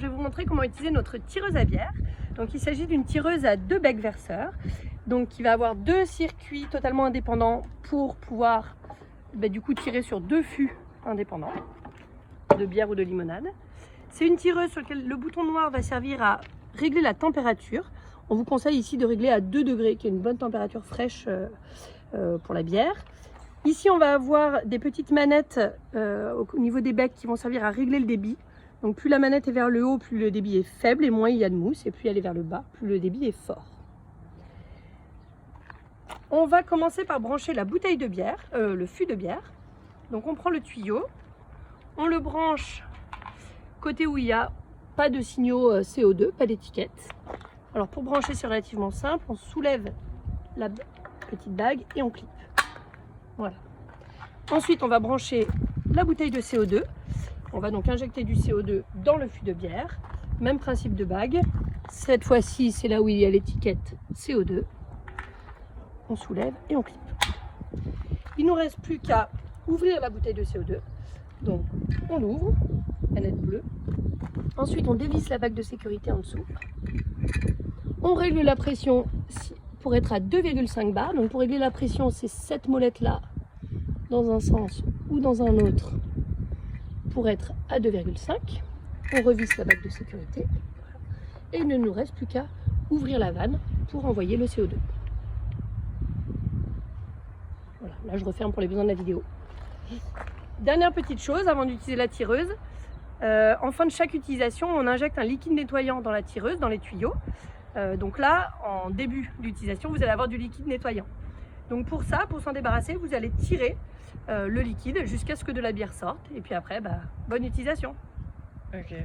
je vais vous montrer comment utiliser notre tireuse à bière. Donc il s'agit d'une tireuse à 2 becs verseurs, donc qui va avoir 2 circuits totalement indépendants pour pouvoir du coup tirer sur 2 fûts indépendants de bière ou de limonade. C'est une tireuse sur laquelle le bouton noir va servir à régler la température. On vous conseille ici de régler à 2 degrés, qui est une bonne température fraîche pour la bière. Ici, on va avoir des petites manettes au niveau des becs qui vont servir à régler le débit. Donc plus la manette est vers le haut, plus le débit est faible et moins il y a de mousse. Et plus elle est vers le bas, plus le débit est fort. On va commencer par brancher la bouteille de bière, le fût de bière. Donc on prend le tuyau, on le branche côté où il n'y a pas de signaux CO2, pas d'étiquette. Alors pour brancher, c'est relativement simple, on soulève la petite bague et on clip. Voilà. Ensuite, on va brancher la bouteille de CO2. On va donc injecter du CO2 dans le fût de bière. Même principe de bague. Cette fois-ci, c'est là où il y a l'étiquette CO2. On soulève et on clip. Il ne nous reste plus qu'à ouvrir la bouteille de CO2. Donc, on l'ouvre, manette bleue. Ensuite, on dévisse la bague de sécurité en dessous. On règle la pression pour être à 2,5 bars. Donc, pour régler la pression, c'est cette molette-là dans un sens ou dans un autre pour être à 2,5. On revisse la bague de sécurité. Et il ne nous reste plus qu'à ouvrir la vanne pour envoyer le CO2. Voilà, là je referme pour les besoins de la vidéo. Dernière petite chose avant d'utiliser la tireuse, en fin de chaque utilisation, on injecte un liquide nettoyant dans la tireuse, dans les tuyaux. Donc là, en début d'utilisation, vous allez avoir du liquide nettoyant. Donc pour ça, pour s'en débarrasser, vous allez tirer le liquide jusqu'à ce que de la bière sorte. Et puis après, bonne utilisation. Ok.